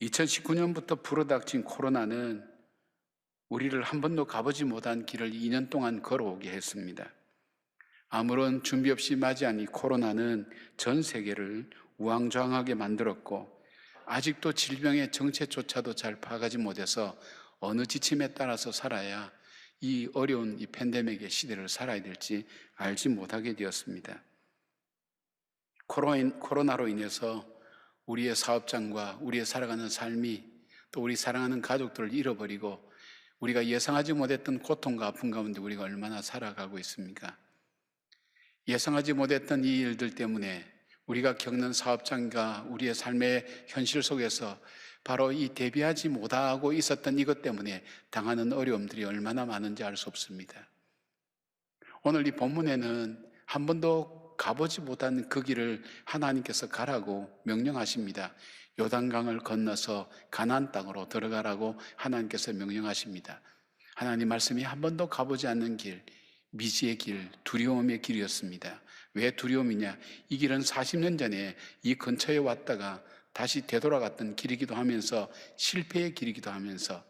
2019년부터 불어닥친 코로나는 우리를 한 번도 가보지 못한 길을 2년 동안 걸어오게 했습니다. 아무런 준비 없이 맞이한 이 코로나는 전 세계를 우왕좌왕하게 만들었고, 아직도 질병의 정체조차도 잘 파악하지 못해서 어느 지침에 따라서 살아야 이 어려운 이 팬데믹의 시대를 살아야 될지 알지 못하게 되었습니다. 코로나로 인해서 우리의 사업장과 우리의 살아가는 삶이, 또 우리 사랑하는 가족들을 잃어버리고 우리가 예상하지 못했던 고통과 아픔 가운데 우리가 얼마나 살아가고 있습니까? 예상하지 못했던 이 일들 때문에 우리가 겪는 사업장과 우리의 삶의 현실 속에서 바로 이 대비하지 못하고 있었던 이것 때문에 당하는 어려움들이 얼마나 많은지 알 수 없습니다. 오늘 이 본문에는 한 번도 가보지 못한 그 길을 하나님께서 가라고 명령하십니다. 요단강을 건너서 가나안 땅으로 들어가라고 하나님께서 명령하십니다. 하나님 말씀이 한 번도 가보지 않는 길, 미지의 길, 두려움의 길이었습니다. 왜 두려움이냐? 이 길은 40년 전에 이 근처에 왔다가 다시 되돌아갔던 길이기도 하면서 실패의 길이기도 하면서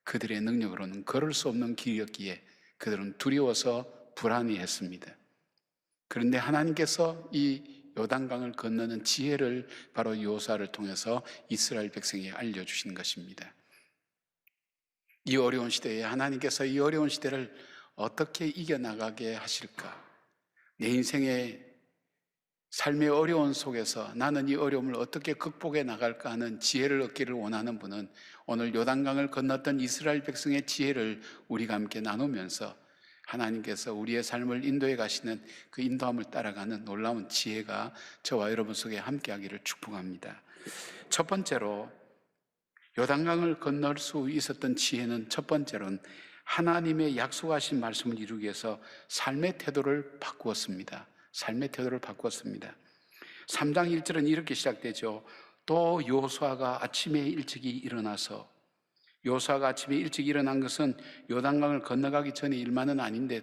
그들의 능력으로는 걸을 수 없는 길이었기에 그들은 두려워서 불안해했습니다. 그런데 하나님께서 이 요단강을 건너는 지혜를 바로 여호수아를 통해서 이스라엘 백성에게 알려주신 것입니다. 이 어려운 시대에 하나님께서 이 어려운 시대를 어떻게 이겨나가게 하실까? 내 인생의 삶의 어려운 속에서 나는 이 어려움을 어떻게 극복해 나갈까 하는 지혜를 얻기를 원하는 분은 오늘 요단강을 건넜던 이스라엘 백성의 지혜를 우리가 함께 나누면서 하나님께서 우리의 삶을 인도해 가시는 그 인도함을 따라가는 놀라운 지혜가 저와 여러분 속에 함께하기를 축복합니다. 첫 번째로 요단강을 건널 수 있었던 지혜는, 첫 번째로는 하나님의 약속하신 말씀을 이루기 위해서 삶의 태도를 바꾸었습니다. 삶의 태도를 바꾸었습니다. 3장 1절은 이렇게 시작되죠. 또 여호수아가 아침에 일찍이 일어나서, 여호수아가 아침에 일찍 일어난 것은 요단강을 건너가기 전의 일만은 아닌데,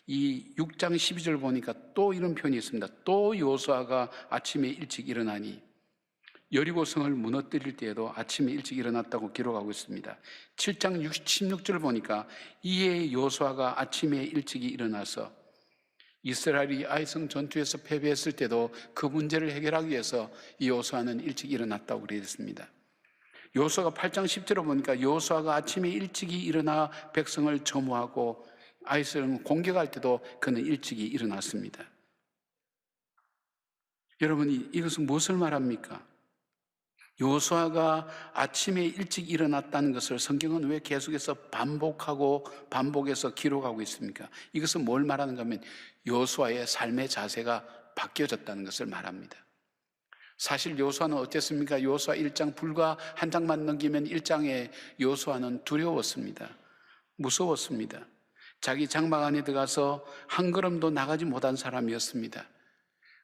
이 6장 12절 보니까 또 이런 표현이 있습니다. 또 여호수아가 아침에 일찍 일어나니, 여리고성을 무너뜨릴 때에도 아침에 일찍 일어났다고 기록하고 있습니다. 7장 16절 보니까 이에 여호수아가 아침에 일찍이 일어나서, 이스라엘이 아이성 전투에서 패배했을 때도 그 문제를 해결하기 위해서 이 여호수아는 일찍 일어났다고 그랬습니다. 여호수아가 8장 10절을 보니까 여호수아가 아침에 일찍이 일어나 백성을 점호하고 아이성을 공격할 때도 그는 일찍이 일어났습니다. 여러분, 이것은 무엇을 말합니까? 여호수아가 아침에 일찍 일어났다는 것을 성경은 왜 계속해서 반복해서 기록하고 있습니까? 이것은 뭘 말하는가 하면 여호수아의 삶의 자세가 바뀌어졌다는 것을 말합니다. 사실 여호수아는 어땠습니까? 여호수아 1장 불과 한 장만 넘기면 1장에 여호수아는 두려웠습니다. 무서웠습니다. 자기 장막 안에 들어가서 한 걸음도 나가지 못한 사람이었습니다.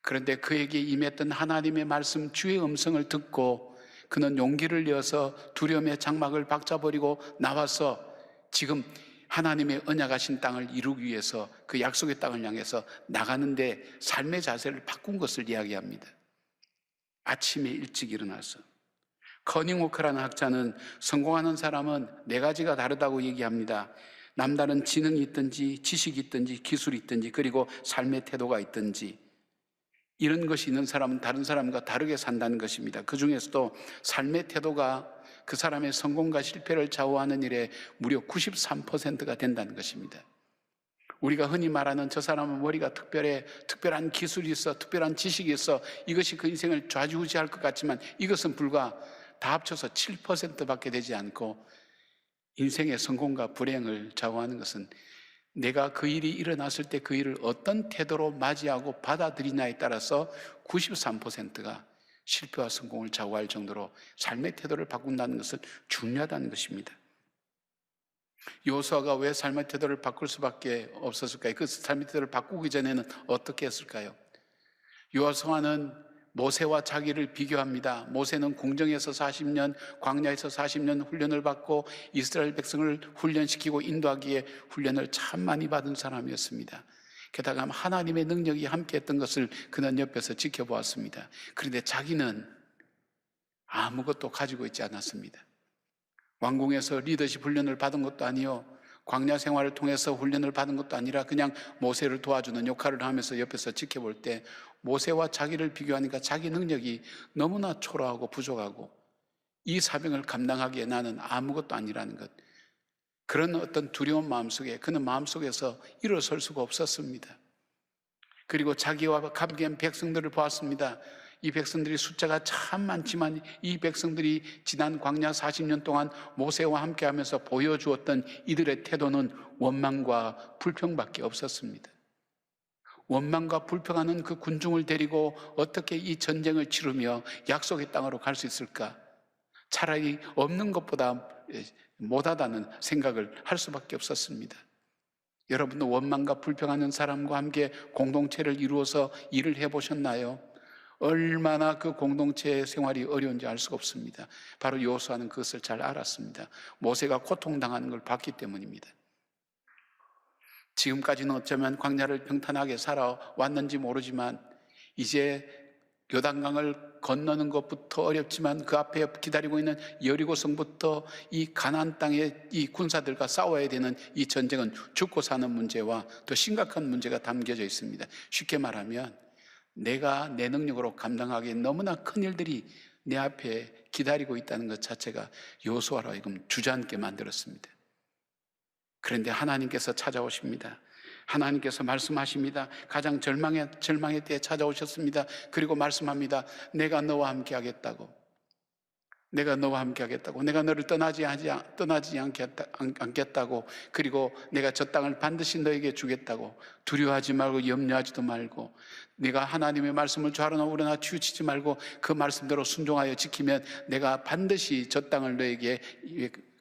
그런데 그에게 임했던 하나님의 말씀, 주의 음성을 듣고 그는 용기를 내어서 두려움의 장막을 박차버리고 나와서 지금 하나님의 언약하신 땅을 이루기 위해서 그 약속의 땅을 향해서 나가는데 삶의 자세를 바꾼 것을 이야기합니다. 아침에 일찍 일어나서. 커닝워크라는 학자는 성공하는 사람은 네 가지가 다르다고 얘기합니다. 남다른 지능이 있든지 지식이 있든지 기술이 있든지 그리고 삶의 태도가 있든지, 이런 것이 있는 사람은 다른 사람과 다르게 산다는 것입니다. 그 중에서도 삶의 태도가 그 사람의 성공과 실패를 좌우하는 일에 무려 93%가 된다는 것입니다. 우리가 흔히 말하는 저 사람은 머리가 특별해, 특별한 기술이 있어, 특별한 지식이 있어, 이것이 그 인생을 좌지우지할 것 같지만 이것은 불과 다 합쳐서 7%밖에 되지 않고 인생의 성공과 불행을 좌우하는 것은 내가 그 일이 일어났을 때 그 일을 어떤 태도로 맞이하고 받아들이냐에 따라서 93%가 실패와 성공을 좌우할 정도로 삶의 태도를 바꾼다는 것은 중요하다는 것입니다. 여호수아가 왜 삶의 태도를 바꿀 수밖에 없었을까요? 그 삶의 태도를 바꾸기 전에는 어떻게 했을까요? 여호수아는 모세와 자기를 비교합니다. 모세는 궁정에서 40년, 광야에서 40년 훈련을 받고 이스라엘 백성을 훈련시키고 인도하기에 훈련을 참 많이 받은 사람이었습니다. 게다가 하나님의 능력이 함께했던 것을 그는 옆에서 지켜보았습니다. 그런데 자기는 아무것도 가지고 있지 않았습니다. 왕궁에서 리더십 훈련을 받은 것도 아니요, 광야 생활을 통해서 훈련을 받은 것도 아니라 그냥 모세를 도와주는 역할을 하면서 옆에서 지켜볼 때 모세와 자기를 비교하니까 자기 능력이 너무나 초라하고 부족하고 이 사명을 감당하기에 나는 아무것도 아니라는 것, 그런 어떤 두려운 마음속에 그는 마음속에서 일어설 수가 없었습니다. 그리고 자기와 함께한 백성들을 보았습니다. 이 백성들이 숫자가 참 많지만 이 백성들이 지난 광야 40년 동안 모세와 함께하면서 보여주었던 이들의 태도는 원망과 불평밖에 없었습니다. 원망과 불평하는 그 군중을 데리고 어떻게 이 전쟁을 치르며 약속의 땅으로 갈 수 있을까? 차라리 없는 것보다 못하다는 생각을 할 수밖에 없었습니다. 여러분도 원망과 불평하는 사람과 함께 공동체를 이루어서 일을 해보셨나요? 얼마나 그 공동체 생활이 어려운지 알 수가 없습니다. 바로 여호수아는 그것을 잘 알았습니다. 모세가 고통당하는 걸 봤기 때문입니다. 지금까지는 어쩌면 광야를 평탄하게 살아왔는지 모르지만 이제 요단강을 건너는 것부터 어렵지만 그 앞에 기다리고 있는 여리고성부터 이 가나안 땅의 이 군사들과 싸워야 되는 이 전쟁은 죽고 사는 문제와 더 심각한 문제가 담겨져 있습니다. 쉽게 말하면 내가 내 능력으로 감당하기에 너무나 큰 일들이 내 앞에 기다리고 있다는 것 자체가 여호수아로 하여금 주저앉게 만들었습니다. 그런데 하나님께서 찾아오십니다. 하나님께서 말씀하십니다. 가장 절망의 때에 찾아오셨습니다. 그리고 말씀합니다. 내가 너와 함께 하겠다고. 내가 너와 함께 하겠다고. 내가 너를 떠나지 않겠다고. 그리고 내가 저 땅을 반드시 너에게 주겠다고. 두려워하지 말고 염려하지도 말고, 네가 하나님의 말씀을 좌로나 우로나 치우치지 말고 그 말씀대로 순종하여 지키면 내가 반드시 저 땅을 너에게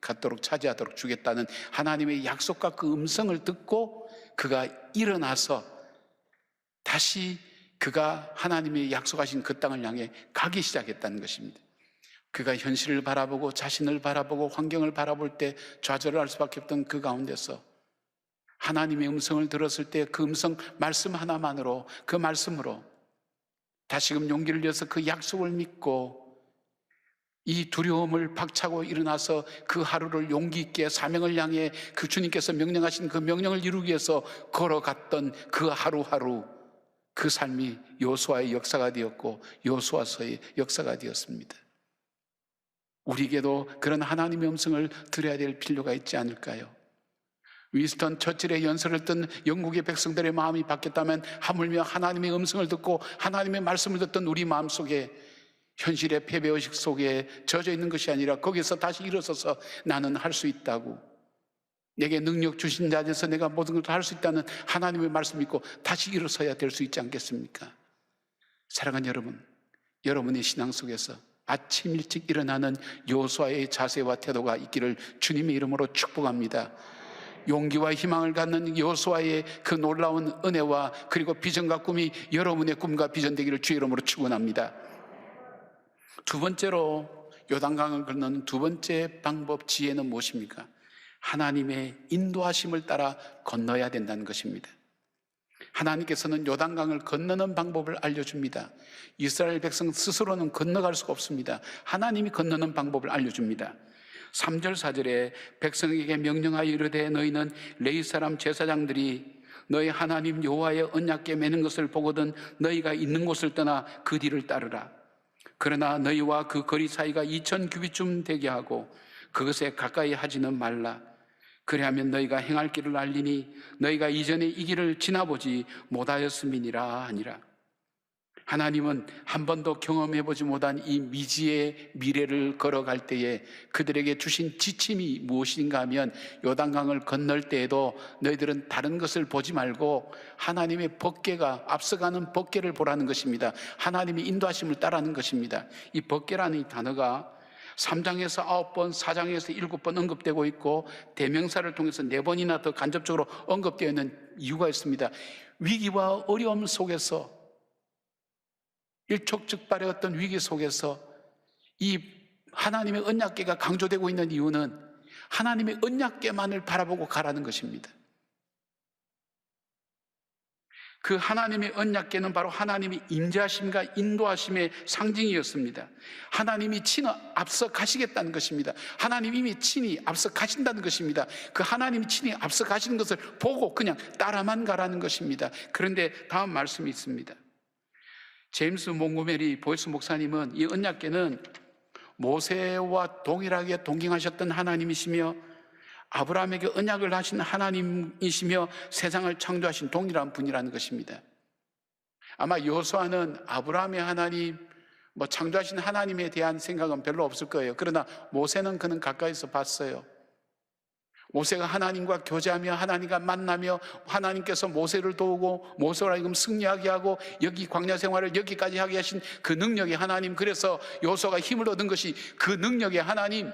갖도록 차지하도록 주겠다는 하나님의 약속과 그 음성을 듣고 그가 일어나서 다시 그가 하나님의 약속하신 그 땅을 향해 가기 시작했다는 것입니다. 그가 현실을 바라보고 자신을 바라보고 환경을 바라볼 때 좌절을 할 수밖에 없던 그 가운데서 하나님의 음성을 들었을 때 그 음성 말씀 하나만으로, 그 말씀으로 다시금 용기를 내서 그 약속을 믿고 이 두려움을 박차고 일어나서 그 하루를 용기 있게 사명을 향해 그 주님께서 명령하신 그 명령을 이루기 위해서 걸어갔던 그 하루하루, 그 삶이 여호수아의 역사가 되었고 여호수아서의 역사가 되었습니다. 우리에게도 그런 하나님의 음성을 들어야 될 필요가 있지 않을까요? 윈스턴 처칠의 연설을 듣는 영국의 백성들의 마음이 바뀌었다면 하물며 하나님의 음성을 듣고 하나님의 말씀을 듣던 우리 마음속에 현실의 패배의식 속에 젖어 있는 것이 아니라 거기서 다시 일어서서 나는 할 수 있다고, 내게 능력 주신 자에서 내가 모든 걸 다 할 수 있다는 하나님의 말씀 믿고 다시 일어서야 될 수 있지 않겠습니까? 사랑하는 여러분, 여러분의 신앙 속에서 아침 일찍 일어나는 여호수아의 자세와 태도가 있기를 주님의 이름으로 축복합니다. 용기와 희망을 갖는 여호수아의 그 놀라운 은혜와 그리고 비전과 꿈이 여러분의 꿈과 비전 되기를 주의 이름으로 축원합니다. 두 번째로 요단강을 건너는 두 번째 방법, 지혜는 무엇입니까? 하나님의 인도하심을 따라 건너야 된다는 것입니다. 하나님께서는 요단강을 건너는 방법을 알려줍니다. 이스라엘 백성 스스로는 건너갈 수가 없습니다. 하나님이 건너는 방법을 알려줍니다. 3절 4절에 백성에게 명령하여 이르되 너희는 레위 사람 제사장들이 너희 하나님 여호와의 언약궤 매는 것을 보거든 너희가 있는 곳을 떠나 그 뒤를 따르라. 그러나 너희와 그 거리 사이가 2000규빗쯤 되게 하고 그것에 가까이 하지는 말라. 그리하면 너희가 행할 길을 알리니 너희가 이전에 이 길을 지나보지 못하였음이니라 하니라. 하나님은 한 번도 경험해보지 못한 이 미지의 미래를 걸어갈 때에 그들에게 주신 지침이 무엇인가 하면 요단강을 건널 때에도 너희들은 다른 것을 보지 말고 하나님의 법궤가 앞서가는 법궤를 보라는 것입니다. 하나님의 인도하심을 따르는 것입니다. 이 법궤라는 이 단어가 3장에서 9번, 4장에서 7번 언급되고 있고 대명사를 통해서 4번이나 더 간접적으로 언급되어 있는 이유가 있습니다. 위기와 어려움 속에서, 일촉즉발의 어떤 위기 속에서 이 하나님의 언약궤가 강조되고 있는 이유는 하나님의 언약궤만을 바라보고 가라는 것입니다. 그 하나님의 언약궤는 바로 하나님의 임재하심과 인도하심의 상징이었습니다. 하나님이 친히 앞서 가시겠다는 것입니다. 하나님이 이미 친히 앞서 가신다는 것입니다. 그 하나님이 친히 앞서 가시는 것을 보고 그냥 따라만 가라는 것입니다. 그런데 다음 말씀이 있습니다. 제임스 몽고메리 보이스 목사님은 이 언약궤는 모세와 동일하게 동행하셨던 하나님이시며 아브라함에게 언약을 하신 하나님이시며 세상을 창조하신 동일한 분이라는 것입니다. 아마 여호수아는 아브라함의 하나님, 창조하신 하나님에 대한 생각은 별로 없을 거예요. 그러나 모세는 그는 가까이서 봤어요. 모세가 하나님과 교제하며 하나님과 만나며 하나님께서 모세를 도우고 모세로 하여금 승리하게 하고 여기 광야 생활을 여기까지 하게 하신 그 능력의 하나님, 그래서 여호수아가 힘을 얻은 것이 그 능력의 하나님.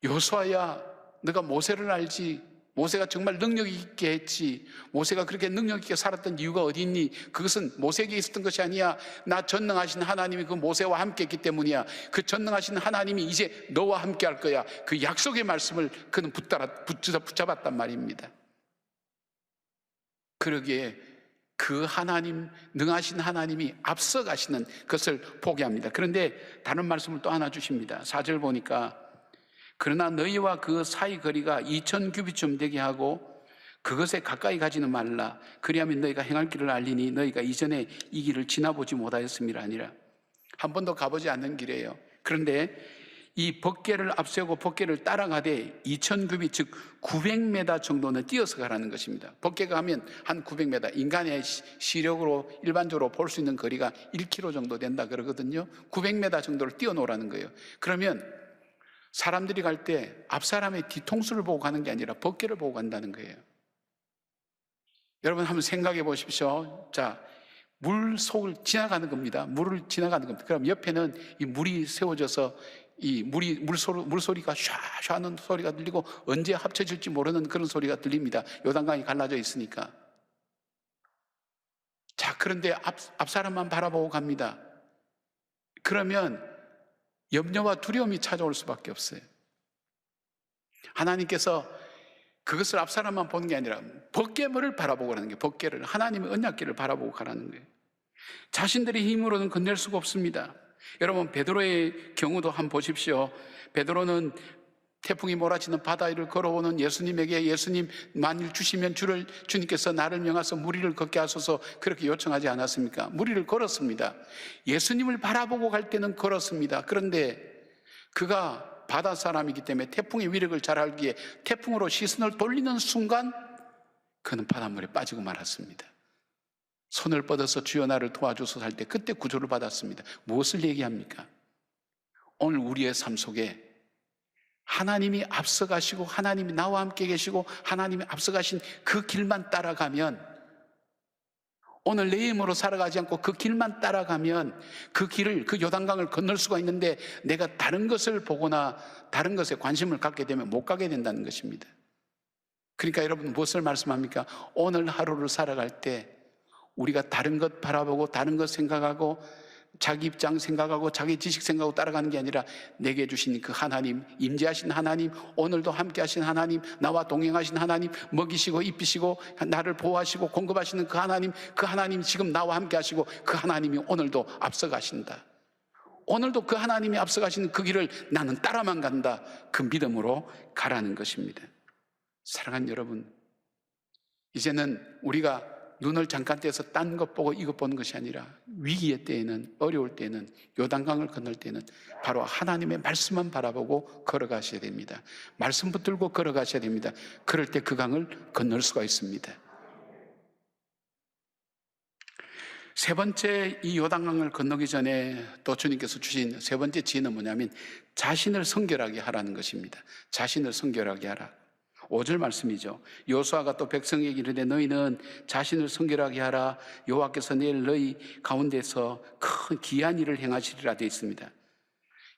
여호수아야, 너가 모세를 알지? 모세가 정말 능력 있게 했지. 모세가 그렇게 능력 있게 살았던 이유가 어디 있니? 그것은 모세에게 있었던 것이 아니야. 나 전능하신 하나님이 그 모세와 함께 했기 때문이야. 그 전능하신 하나님이 이제 너와 함께 할 거야. 그 약속의 말씀을 그는 붙잡았단 말입니다. 그러기에 그 하나님, 능하신 하나님이 앞서 가시는 것을 보게 합니다. 그런데 다른 말씀을 또 하나 주십니다. 4절 보니까 그러나 너희와 그 사이 거리가 2000규빗쯤 되게 하고 그것에 가까이 가지는 말라. 그리하면 너희가 행할 길을 알리니 너희가 이전에 이 길을 지나보지 못하였음이라 아니라. 한 번도 가보지 않는 길이에요. 그런데 이 법궤를 앞세우고 법궤를 따라가되 2000규빗, 즉 900m 정도는 뛰어서 가라는 것입니다. 법궤가 하면 한 900m, 인간의 시력으로 일반적으로 볼 수 있는 거리가 1km 정도 된다 그러거든요. 900m 정도를 뛰어놓으라는 거예요. 그러면 사람들이 갈 때 앞사람의 뒤통수를 보고 가는 게 아니라 법궤를 보고 간다는 거예요. 여러분 한번 생각해 보십시오. 자, 물 속을 지나가는 겁니다. 물을 지나가는 겁니다. 그럼 옆에는 이 물이 세워져서 이 물소리가 샤샤 하는 소리가 들리고 언제 합쳐질지 모르는 그런 소리가 들립니다. 요단강이 갈라져 있으니까. 자, 그런데 앞사람만 바라보고 갑니다. 그러면 염려와 두려움이 찾아올 수밖에 없어요. 하나님께서 그것을 앞사람만 보는 게 아니라 법궤를 바라보고 가는 거예요. 법궤를, 하나님의 언약궤를 바라보고 가라는 거예요. 자신들의 힘으로는 건넬 수가 없습니다. 여러분 베드로의 경우도 한번 보십시오. 베드로는 태풍이 몰아치는 바다 위를 걸어오는 예수님에게 예수님 만일 주시면 주님께서 나를 명하사 무리를 걷게 하소서 그렇게 요청하지 않았습니까? 무리를 걸었습니다. 예수님을 바라보고 갈 때는 걸었습니다. 그런데 그가 바다 사람이기 때문에 태풍의 위력을 잘 알기에 태풍으로 시선을 돌리는 순간 그는 바닷물에 빠지고 말았습니다. 손을 뻗어서 주여 나를 도와주소서 할 때 그때 구조를 받았습니다. 무엇을 얘기합니까? 오늘 우리의 삶 속에 하나님이 앞서가시고 하나님이 나와 함께 계시고 하나님이 앞서가신 그 길만 따라가면, 오늘 내 힘으로 살아가지 않고 그 길만 따라가면 그 길을, 그 요단강을 건널 수가 있는데 내가 다른 것을 보거나 다른 것에 관심을 갖게 되면 못 가게 된다는 것입니다. 그러니까 여러분 무엇을 말씀합니까? 오늘 하루를 살아갈 때 우리가 다른 것 바라보고 다른 것 생각하고 자기 입장 생각하고 자기 지식 생각하고 따라가는 게 아니라 내게 주신 그 하나님, 임재하신 하나님, 오늘도 함께 하신 하나님, 나와 동행하신 하나님, 먹이시고 입히시고 나를 보호하시고 공급하시는 그 하나님 지금 나와 함께 하시고 그 하나님이 오늘도 앞서가신다. 오늘도 그 하나님이 앞서가시는 그 길을 나는 따라만 간다. 그 믿음으로 가라는 것입니다. 사랑하는 여러분, 이제는 우리가 눈을 잠깐 떼서 딴 것 보고 이것 보는 것이 아니라 위기의 때에는, 어려울 때에는, 요단강을 건널 때는 바로 하나님의 말씀만 바라보고 걸어가셔야 됩니다. 말씀 붙들고 걸어가셔야 됩니다. 그럴 때 그 강을 건널 수가 있습니다. 세 번째, 이 요단강을 건너기 전에 또 주님께서 주신 세 번째 지혜는 뭐냐면 자신을 성결하게 하라는 것입니다. 자신을 성결하게 하라. 5절 말씀이죠. 여호수아가 또 백성에게 이르되 너희는 자신을 성결하게 하라. 여호와께서 내일 너희 가운데서 큰 기이한 일을 행하시리라 되어 있습니다.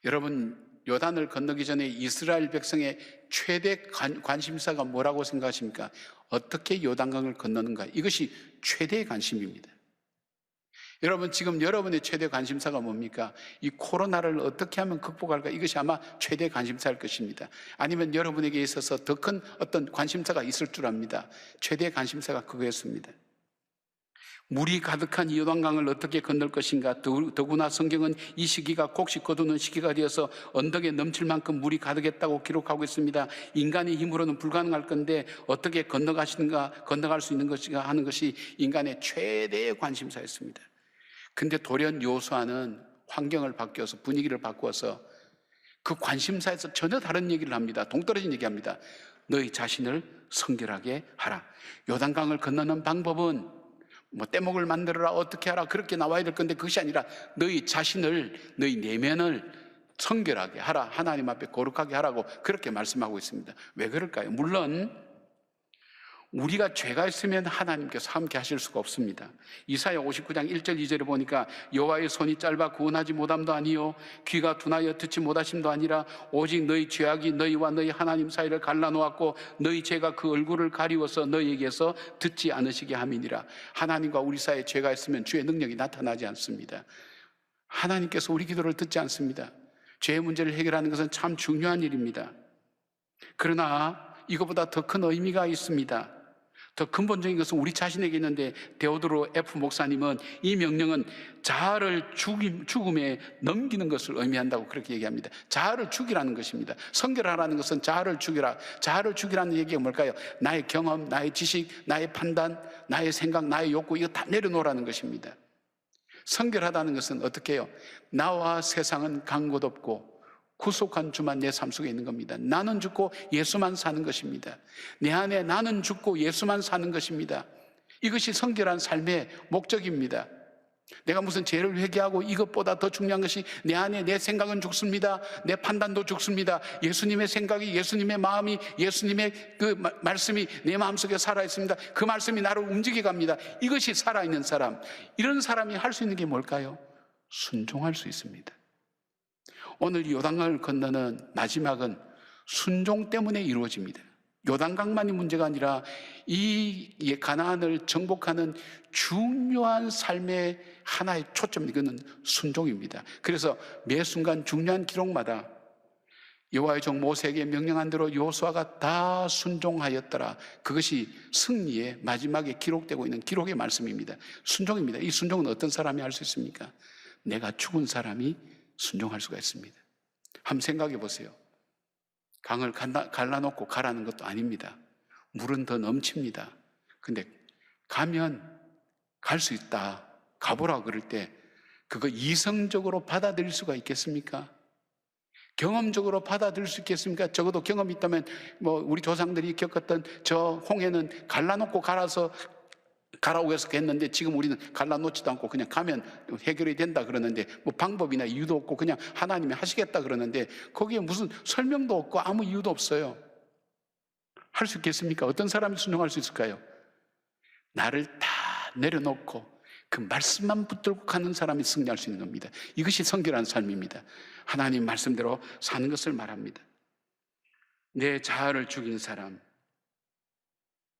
여러분, 요단을 건너기 전에 이스라엘 백성의 최대 관심사가 뭐라고 생각하십니까? 어떻게 요단강을 건너는가? 이것이 최대의 관심입니다. 여러분, 지금 여러분의 최대 관심사가 뭡니까? 이 코로나를 어떻게 하면 극복할까? 이것이 아마 최대 관심사일 것입니다. 아니면 여러분에게 있어서 더 큰 어떤 관심사가 있을 줄 압니다. 최대 관심사가 그거였습니다. 물이 가득한 이 요단강을 어떻게 건널 것인가? 더구나 성경은 이 시기가 곡식 거두는 시기가 되어서 언덕에 넘칠 만큼 물이 가득했다고 기록하고 있습니다. 인간의 힘으로는 불가능할 건데 어떻게 건너갈 수 있는 것인가 하는 것이 인간의 최대의 관심사였습니다. 근데 돌연 여호수아는 환경을 바뀌어서 분위기를 바꾸어서 그 관심사에서 전혀 다른 얘기를 합니다. 동떨어진 얘기합니다. 너희 자신을 성결하게 하라. 요단강을 건너는 방법은 뭐 떼목을 만들어라, 어떻게 하라, 그렇게 나와야 될 건데 그것이 아니라 너희 자신을, 너희 내면을 성결하게 하라, 하나님 앞에 거룩하게 하라고 그렇게 말씀하고 있습니다. 왜 그럴까요? 물론 우리가 죄가 있으면 하나님께서 함께 하실 수가 없습니다. 이사야 59장 1절 2절에 보니까 여호와의 손이 짧아 구원하지 못함도 아니요 귀가 둔하여 듣지 못하심도 아니라 오직 너희 죄악이 너희와 너희 하나님 사이를 갈라놓았고 너희 죄가 그 얼굴을 가리워서 너희에게서 듣지 않으시게 함이니라. 하나님과 우리 사이에 죄가 있으면 주의 능력이 나타나지 않습니다. 하나님께서 우리 기도를 듣지 않습니다. 죄의 문제를 해결하는 것은 참 중요한 일입니다. 그러나 이것보다 더 큰 의미가 있습니다. 더 근본적인 것은 우리 자신에게 있는데 데오드로 F 목사님은 이 명령은 자아를 죽음에 넘기는 것을 의미한다고 그렇게 얘기합니다. 자아를 죽이라는 것입니다. 성결하라는 것은 자아를 죽이라. 자아를 죽이라는 얘기가 뭘까요? 나의 경험, 나의 지식, 나의 판단, 나의 생각, 나의 욕구 이거 다 내려놓으라는 것입니다. 성결하다는 것은 어떻게 해요? 나와 세상은 간 곳 없고 구속한 주만 내 삶 속에 있는 겁니다. 나는 죽고 예수만 사는 것입니다. 내 안에 나는 죽고 예수만 사는 것입니다. 이것이 성결한 삶의 목적입니다. 내가 무슨 죄를 회개하고 이것보다 더 중요한 것이 내 안에 내 생각은 죽습니다. 내 판단도 죽습니다. 예수님의 생각이, 예수님의 마음이, 예수님의 그 말씀이 내 마음속에 살아있습니다. 그 말씀이 나를 움직여 갑니다. 이것이 살아있는 사람. 이런 사람이 할 수 있는 게 뭘까요? 순종할 수 있습니다. 오늘 요단강을 건너는 마지막은 순종 때문에 이루어집니다. 요단강만이 문제가 아니라 이 가나안을 정복하는 중요한 삶의 하나의 초점, 이거는 순종입니다. 그래서 매 순간 중요한 기록마다 여호와의 종 모세에게 명령한 대로 여호수아가 다 순종하였더라. 그것이 승리의 마지막에 기록되고 있는 기록의 말씀입니다. 순종입니다. 이 순종은 어떤 사람이 할 수 있습니까? 내가 죽은 사람이 순종할 수가 있습니다. 한번 생각해 보세요. 강을 갈라놓고 가라는 것도 아닙니다. 물은 더 넘칩니다. 근데 가면 갈 수 있다, 가보라 그럴 때 그거 이성적으로 받아들일 수가 있겠습니까? 경험적으로 받아들일 수 있겠습니까? 적어도 경험이 있다면 뭐 우리 조상들이 겪었던 저 홍해는 갈라놓고 가라고 해서 했는데 지금 우리는 갈라놓지도 않고 그냥 가면 해결이 된다 그러는데 뭐 방법이나 이유도 없고 그냥 하나님이 하시겠다 그러는데 거기에 무슨 설명도 없고 아무 이유도 없어요. 할 수 있겠습니까? 어떤 사람이 순종할 수 있을까요? 나를 다 내려놓고 그 말씀만 붙들고 가는 사람이 승리할 수 있는 겁니다. 이것이 성결한 삶입니다. 하나님 말씀대로 사는 것을 말합니다. 내 자아를 죽인 사람,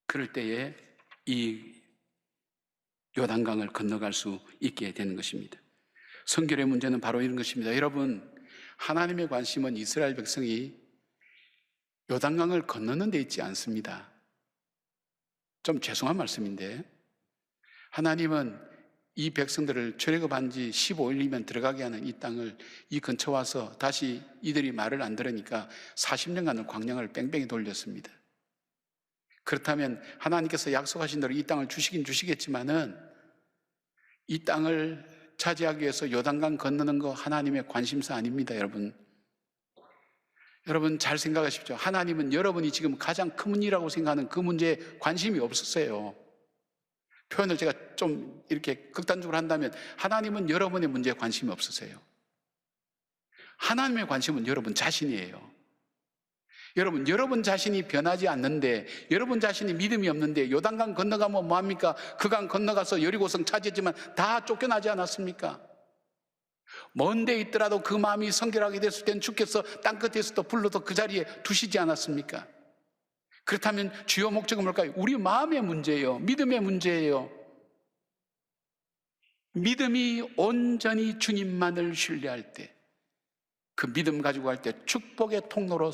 그럴 때에 이 요단강을 건너갈 수 있게 되는 것입니다. 성결의 문제는 바로 이런 것입니다. 여러분, 하나님의 관심은 이스라엘 백성이 요단강을 건너는 데 있지 않습니다. 좀 죄송한 말씀인데 하나님은 이 백성들을 출애굽한 지 15일이면 들어가게 하는 이 땅을 이 근처 와서 다시 이들이 말을 안 들으니까 40년간을 광야를 뺑뺑이 돌렸습니다. 그렇다면 하나님께서 약속하신 대로 이 땅을 주시긴 주시겠지만은 이 땅을 차지하기 위해서 요단강 건너는 거 하나님의 관심사 아닙니다, 여러분. 여러분 잘 생각하십시오. 하나님은 여러분이 지금 가장 큰 문제라고 생각하는 그 문제에 관심이 없으세요. 표현을 제가 좀 이렇게 극단적으로 한다면 하나님은 여러분의 문제에 관심이 없으세요. 하나님의 관심은 여러분 자신이에요. 여러분 자신이 변하지 않는데, 여러분 자신이 믿음이 없는데 요단강 건너가면 뭐합니까? 그 강 건너가서 여리고성 차지했지만 다 쫓겨나지 않았습니까? 먼 데 있더라도 그 마음이 성결하게 됐을 땐 주께서 땅끝에서도 불러서 그 자리에 두시지 않았습니까? 그렇다면 주요 목적은 뭘까요? 우리 마음의 문제예요. 믿음의 문제예요. 믿음이 온전히 주님만을 신뢰할 때, 그 믿음 가지고 갈 때 축복의 통로로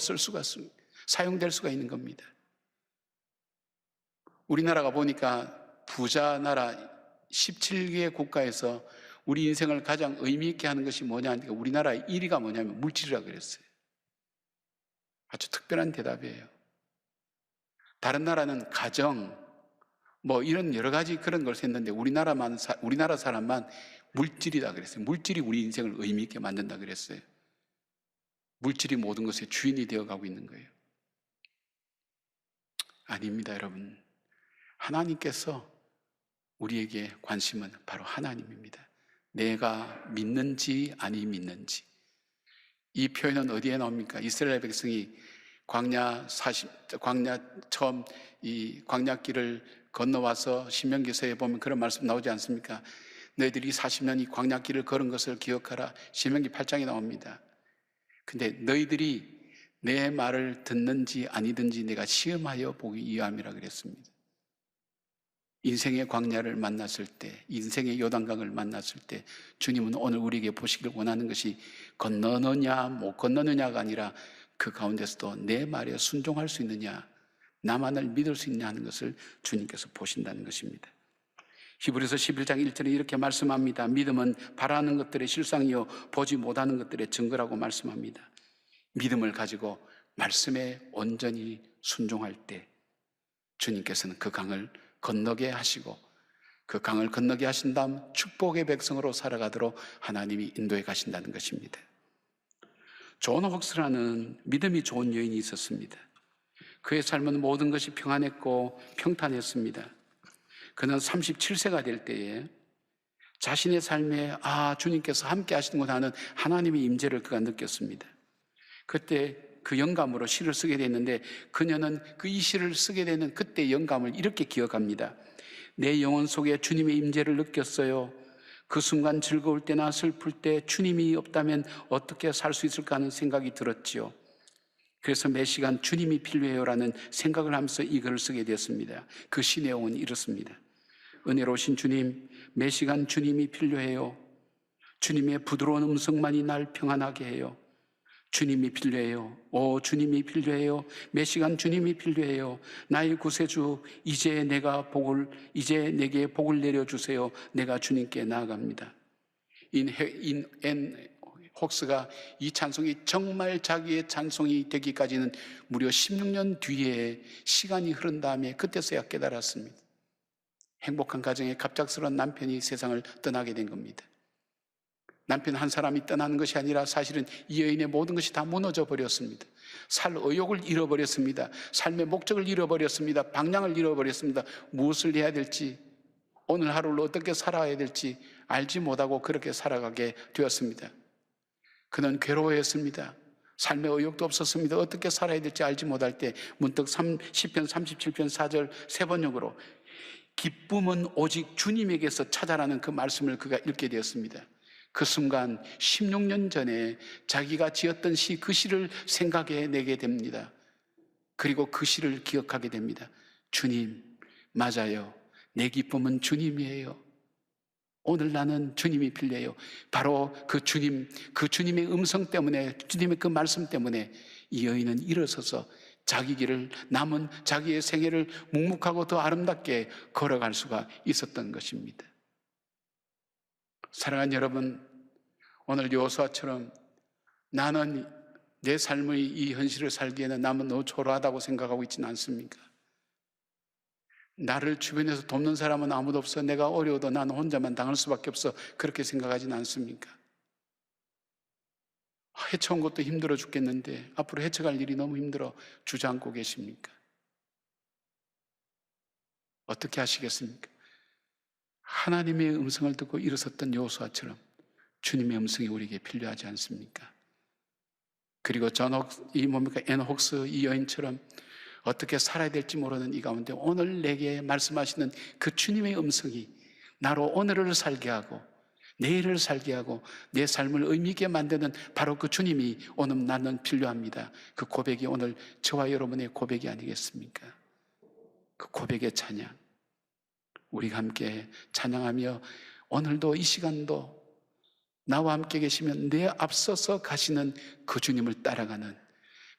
사용될 수가 있는 겁니다. 우리나라가 보니까 부자 나라 17개 국가에서 우리 인생을 가장 의미 있게 하는 것이 뭐냐 하니까 우리나라의 1위가 뭐냐면 물질이라고 그랬어요. 아주 특별한 대답이에요. 다른 나라는 가정, 뭐 이런 여러 가지 그런 걸 했는데 우리나라 사람만 물질이다 그랬어요. 물질이 우리 인생을 의미 있게 만든다 그랬어요. 물질이 모든 것의 주인이 되어가고 있는 거예요. 아닙니다, 여러분. 하나님께서 우리에게 관심은 바로 하나님입니다. 내가 믿는지 아니 믿는지. 이 표현은 어디에 나옵니까? 이스라엘 백성이 광야 처음 이 광야길을 건너와서 신명기서에 보면 그런 말씀 나오지 않습니까? 너희들이 40년 이 광야길을 걸은 것을 기억하라. 신명기 8장에 나옵니다. 근데 너희들이 내 말을 듣는지 아니든지 내가 시험하여 보기 위함이라 그랬습니다. 인생의 광야를 만났을 때, 인생의 요단강을 만났을 때 주님은 오늘 우리에게 보시길 원하는 것이 건너느냐 못 건너느냐가 아니라 그 가운데서도 내 말에 순종할 수 있느냐, 나만을 믿을 수 있느냐 하는 것을 주님께서 보신다는 것입니다. 히브리서 11장 1절에 이렇게 말씀합니다. 믿음은 바라는 것들의 실상이요 보지 못하는 것들의 증거라고 말씀합니다. 믿음을 가지고 말씀에 온전히 순종할 때 주님께서는 그 강을 건너게 하시고 그 강을 건너게 하신 다음 축복의 백성으로 살아가도록 하나님이 인도해 가신다는 것입니다. 존 헉스라는 믿음이 좋은 여인이 있었습니다. 그의 삶은 모든 것이 평안했고 평탄했습니다. 그는 37세가 될 때에 자신의 삶에 주님께서 함께 하시는구나 하는 하나님의 임재를 그가 느꼈습니다. 그때 그 영감으로 시를 쓰게 됐는데 그녀는 이 시를 쓰게 되는 그때 영감을 이렇게 기억합니다. 내 영혼 속에 주님의 임재를 느꼈어요. 그 순간 즐거울 때나 슬플 때 주님이 없다면 어떻게 살 수 있을까 하는 생각이 들었지요. 그래서 매 시간 주님이 필요해요라는 생각을 하면서 이 글을 쓰게 되었습니다. 그 시 내용은 이렇습니다. 은혜로우신 주님, 매 시간 주님이 필요해요. 주님의 부드러운 음성만이 날 평안하게 해요. 주님이 필요해요. 주님이 필요해요. 매 시간 주님이 필요해요. 나의 구세주, 이제 내게 복을 내려주세요. 내가 주님께 나아갑니다. 앤 혹스가 이 찬송이 정말 자기의 찬송이 되기까지는 무려 16년 뒤에 시간이 흐른 다음에 그때서야 깨달았습니다. 행복한 가정에 갑작스러운 남편이 세상을 떠나게 된 겁니다. 남편 한 사람이 떠나는 것이 아니라 사실은 이 여인의 모든 것이 다 무너져 버렸습니다. 살 의욕을 잃어버렸습니다. 삶의 목적을 잃어버렸습니다. 방향을 잃어버렸습니다. 무엇을 해야 될지, 오늘 하루를 어떻게 살아야 될지 알지 못하고 그렇게 살아가게 되었습니다. 그는 괴로워했습니다. 삶의 의욕도 없었습니다. 어떻게 살아야 될지 알지 못할 때 문득 시편 37편 4절 세 번역으로 기쁨은 오직 주님에게서 찾아라는 그 말씀을 그가 읽게 되었습니다. 그 순간 16년 전에 자기가 지었던 그 시를 생각해내게 됩니다. 그리고 그 시를 기억하게 됩니다. 주님, 맞아요. 내 기쁨은 주님이에요. 오늘 나는 주님이 필요해요. 바로 그 주님의 음성 때문에, 주님의 그 말씀 때문에 이 여인은 일어서서 자기 길을, 남은 자기의 생애를 묵묵하고 더 아름답게 걸어갈 수가 있었던 것입니다. 사랑하는 여러분, 오늘 여호수아처럼 나는 내 삶의 이 현실을 살기에는 남은 너무 초라하다고 생각하고 있지는 않습니까? 나를 주변에서 돕는 사람은 아무도 없어. 내가 어려워도 나는 혼자만 당할 수밖에 없어. 그렇게 생각하지는 않습니까? 헤쳐온 것도 힘들어 죽겠는데 앞으로 헤쳐갈 일이 너무 힘들어 주저앉고 계십니까? 어떻게 하시겠습니까? 하나님의 음성을 듣고 일어섰던 여호수아처럼 주님의 음성이 우리에게 필요하지 않습니까? 그리고 앤 혹스 이 여인처럼 어떻게 살아야 될지 모르는 이 가운데 오늘 내게 말씀하시는 그 주님의 음성이 나로 오늘을 살게 하고 내일을 살게 하고 내 삶을 의미 있게 만드는 바로 그 주님이 오늘 나는 필요합니다. 그 고백이 오늘 저와 여러분의 고백이 아니겠습니까? 그 고백의 찬양, 우리가 함께 찬양하며 오늘도 이 시간도 나와 함께 계시면 내 앞서서 가시는 그 주님을 따라가는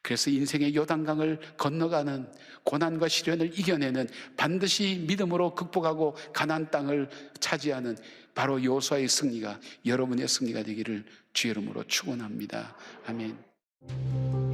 그래서 인생의 요단강을 건너가는 고난과 시련을 이겨내는, 반드시 믿음으로 극복하고 가나안 땅을 차지하는 바로 여호수아의 승리가 여러분의 승리가 되기를 주의 이름으로 축원합니다. 아멘.